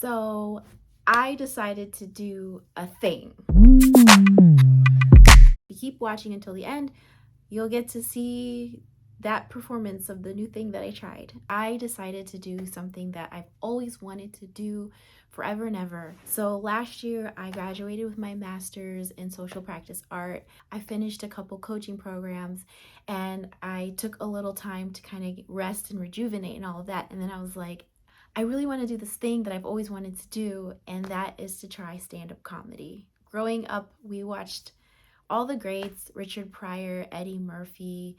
So I decided to do a thing. If you keep watching until the end, you'll get to see that performance of the new thing that I tried. I decided to do something that I've always wanted to do forever and ever. So last year I graduated with my master's in social practice art. I finished a couple coaching programs and I took a little time to kind of rest and rejuvenate and all of that. And then I was like, I really want to do this thing that I've always wanted to do, and that is to try stand-up comedy. Growing up, we watched all the greats, Richard Pryor, Eddie Murphy,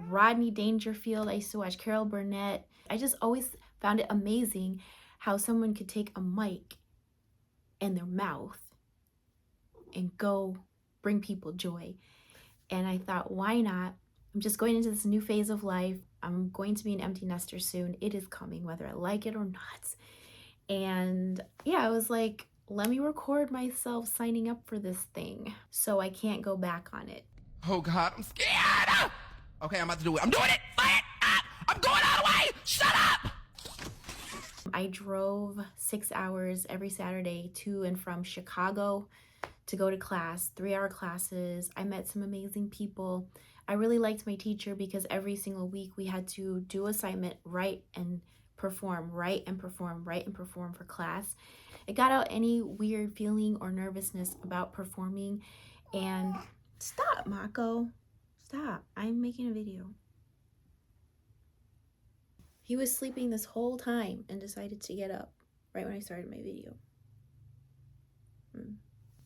Rodney Dangerfield. I used to watch Carol Burnett. I just always found it amazing how someone could take a mic in their mouth and go bring people joy. And I thought, why not? I'm just going into this new phase of life. I'm going to be an empty nester soon. It is coming, whether I like it or not. And yeah, I was like, let me record myself signing up for this thing so I can't go back on it. Oh God, I'm scared. Okay, I'm about to do it. I'm doing it. Fight. I'm going all the way. Shut up. I drove 6 hours every Saturday to and from Chicago to go to class, 3-hour classes. I met some amazing people. I really liked my teacher because every single week we had to do assignment, write and perform, write and perform, write and perform for class. It got out any weird feeling or nervousness about performing. And stop, Mako. Stop. I'm making a video. He was sleeping this whole time and decided to get up right when I started my video.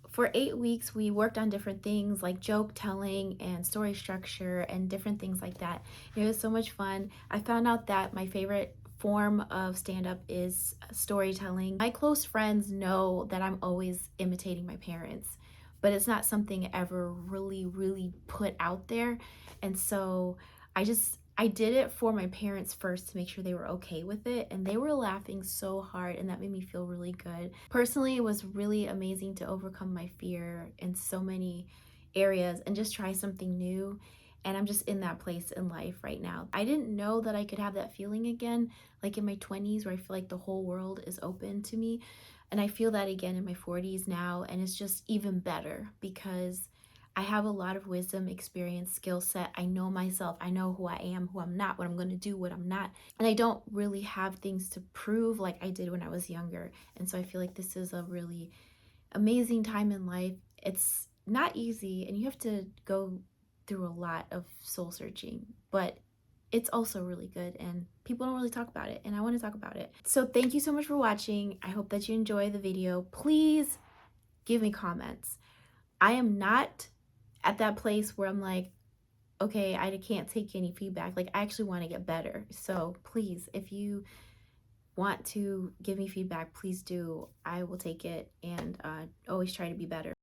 For 8 weeks, we worked on different things like joke telling and story structure and different things like that. It was so much fun. I found out that my favorite form of stand-up is storytelling. My close friends know that I'm always imitating my parents, but it's not something I ever really put out there. And so I did it for my parents first to make sure they were okay with it, and they were laughing so hard, and that made me feel really good. Personally, it was really amazing to overcome my fear in so many areas and just try something new. And I'm just in that place in life right now. I didn't know that I could have that feeling again, like in my 20s where I feel like the whole world is open to me. And I feel that again in my 40s now, and it's just even better because I have a lot of wisdom, experience, skill set. I know myself. I know who I am, who I'm not, what I'm going to do, what I'm not. And I don't really have things to prove like I did when I was younger. And so I feel like this is a really amazing time in life. It's not easy, and you have to go through a lot of soul searching, but it's also really good, and people don't really talk about it, and I want to talk about it. So thank you so much for watching. I hope that you enjoy the video. Please give me comments. I am not at that place where I'm like, okay, I can't take any feedback. Like, I actually want to get better. So please, if you want to give me feedback, please do. I will take it and always try to be better.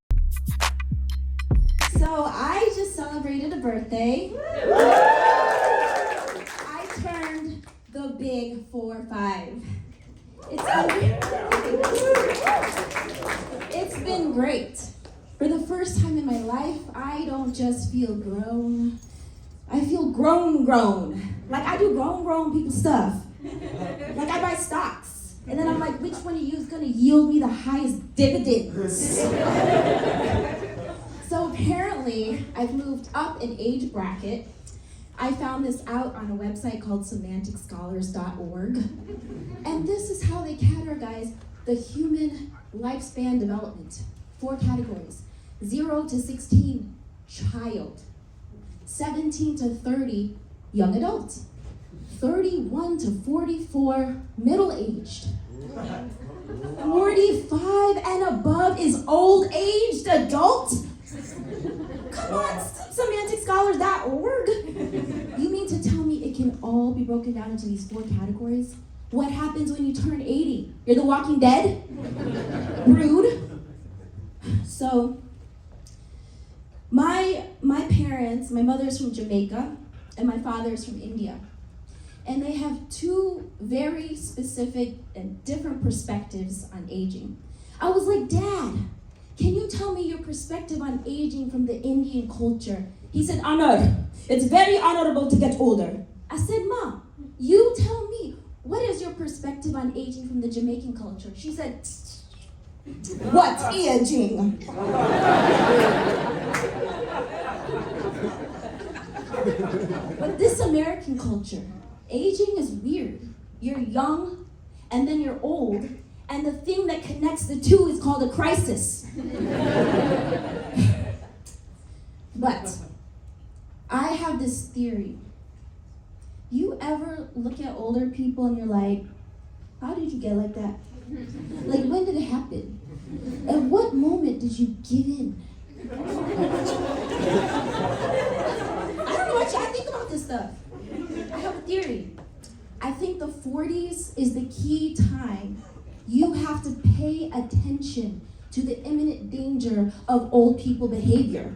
So I just celebrated a birthday. I turned the big 4-5. It's been great. For the first time in my life, I don't just feel grown. I feel grown. Like I do grown people stuff. Like I buy stocks. And then I'm like, which one of you is gonna yield me the highest dividends? So apparently, I've moved up in age bracket. I found this out on a website called semanticscholars.org. And this is how they categorize the human lifespan development. 4 categories. 0 to 16, child. 17 to 30, young adult. 31 to 44, middle-aged. 45 and above is old-aged adult? Come on, semanticscholars.org. You mean to tell me it can all be broken down into these 4 categories? What happens when you turn 80? You're the Walking Dead? Rude. So, my parents, my mother's from Jamaica, and my father's from India. And they have 2 very specific and different perspectives on aging. I was like, Dad, can you tell me your perspective on aging from the Indian culture? He said, Honor, it's very honorable to get older. I said, Mom, you tell me, what is your perspective on aging from the Jamaican culture? She said, what's aging? But this American culture, aging is weird. You're young, and then you're old, and the thing that connects the two is called a crisis. But I have this theory. You ever look at older people and you're like, how did you get like that? Like, when did it happen? At what moment did you give in? I don't know what I think about this stuff. I have a theory. I think the 40s is the key time you have to pay attention to the imminent danger of old people behavior.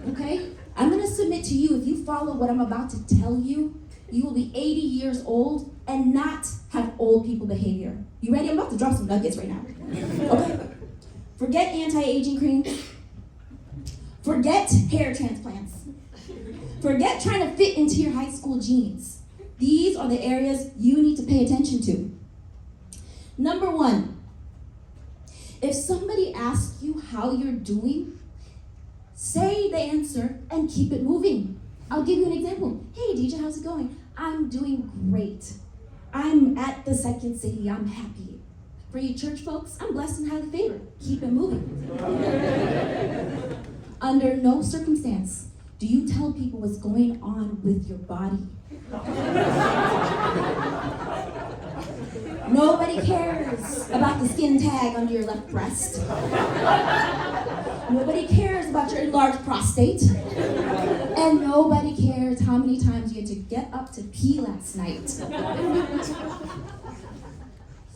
Okay? I'm gonna submit to you, if you follow what I'm about to tell you, you will be 80 years old and not have old people behavior. You ready? I'm about to drop some nuggets right now. Okay? Forget anti-aging cream. Forget hair transplants. Forget trying to fit into your high school jeans. These are the areas you need to pay attention to. Number one, if somebody asks you how you're doing, say the answer and keep it moving. I'll give you an example. Hey, DJ, how's it going? I'm doing great. I'm at the second city. I'm happy. For you church folks, I'm blessed and highly favored. Keep it moving. Under no circumstance do you tell people what's going on with your body. Nobody cares about the skin tag under your left breast. Nobody cares about your enlarged prostate. And nobody cares how many times you had to get up to pee last night.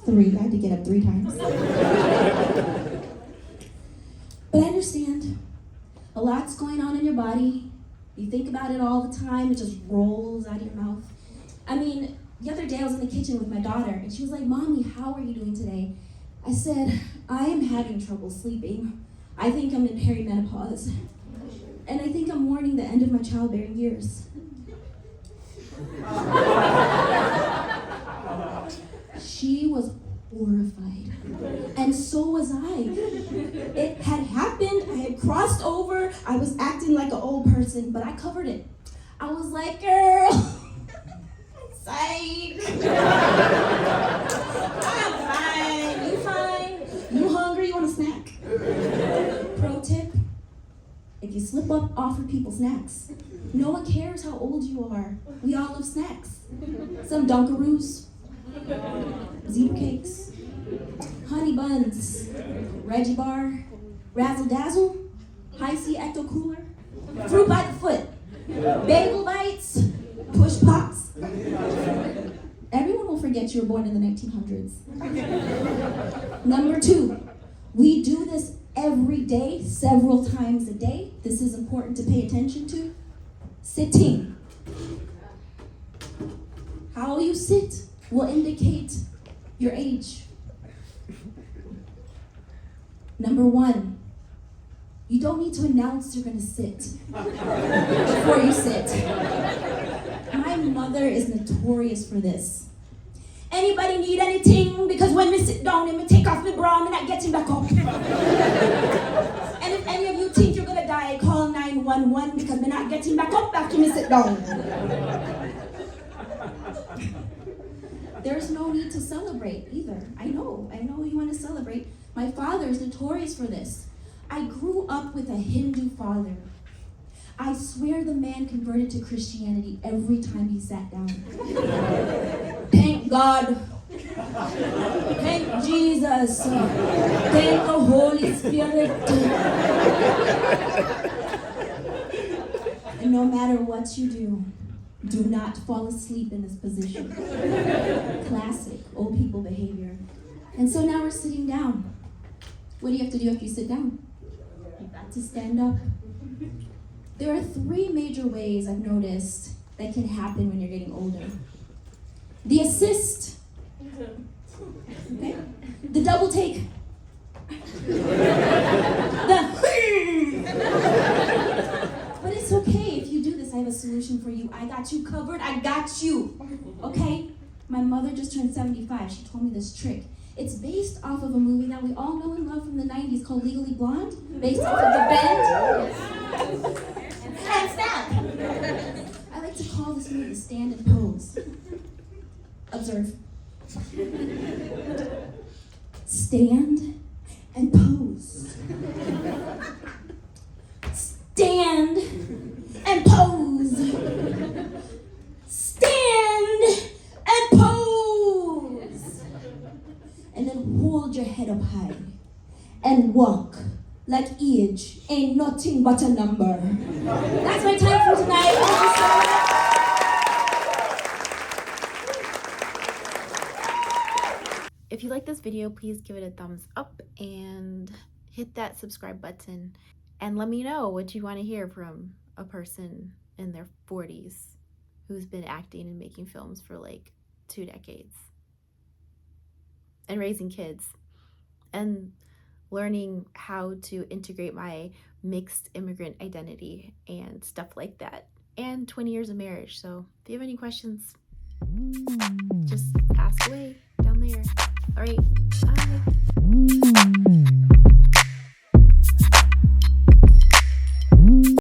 3, I had to get up 3 times. But I understand, a lot's going on in your body. You think about it all the time, it just rolls out of your mouth. I mean, the other day I was in the kitchen with my daughter, and she was like, Mommy, how are you doing today? I said, I am having trouble sleeping. I think I'm in perimenopause. And I think I'm mourning the end of my childbearing years. She was horrified. And so was I. It had happened, I had crossed over, I was acting like an old person, but I covered it. I was like, girl, psych. I'm fine, you fine? You hungry, you want a snack? Pro tip, if you slip up, offer people snacks. No one cares how old you are. We all love snacks. Some Dunkaroos, zebra cakes, honey buns, Reggie bar, razzle dazzle, high C ecto cooler, fruit by the foot, bagel bites, push pops. Everyone will forget you were born in the 1900s. Number 2, we do this every day, several times a day. This is important to pay attention to. Sitting. How you sit will indicate your age. Number 1, you don't need to announce you're gonna sit before you sit. My mother is notorious for this. Anybody need anything? Because when we sit down and we take off my bra, I'm not getting back up. And if any of you think you're gonna die, call 911 because we're not getting back up after we sit down. There's no need to celebrate either. I know you want to celebrate. My father is notorious for this. I grew up with a Hindu father. I swear the man converted to Christianity every time he sat down. Thank God. Thank Jesus. Thank the Holy Spirit. And no matter what you do not fall asleep in this position. Classic old people behavior. And so now we're sitting down. What do you have to do after you sit down? You've got to stand up. There are 3 major ways I've noticed that can happen when you're getting older. The assist. Okay? The double take. But it's okay if you do this. I have a solution for you. I got you covered. I got you. Okay? My mother just turned 75. She told me this trick. It's based off of a movie that we all know and love from the 90s called Legally Blonde, based off of The Bend and Snap. I like to call this movie Stand and Pose. Observe. Stand and pose. Stand and pose. Stand and pose. And then hold your head up high and walk like age ain't nothing but a number. That's my time for tonight. Thank you so much. If you like this video, please give it a thumbs up and hit that subscribe button. And let me know what you want to hear from a person in their 40s who's been acting and making films for like 2 decades. And raising kids. And learning how to integrate my mixed immigrant identity and stuff like that. And 20 years of marriage. So if you have any questions, just ask away down there. All right, bye.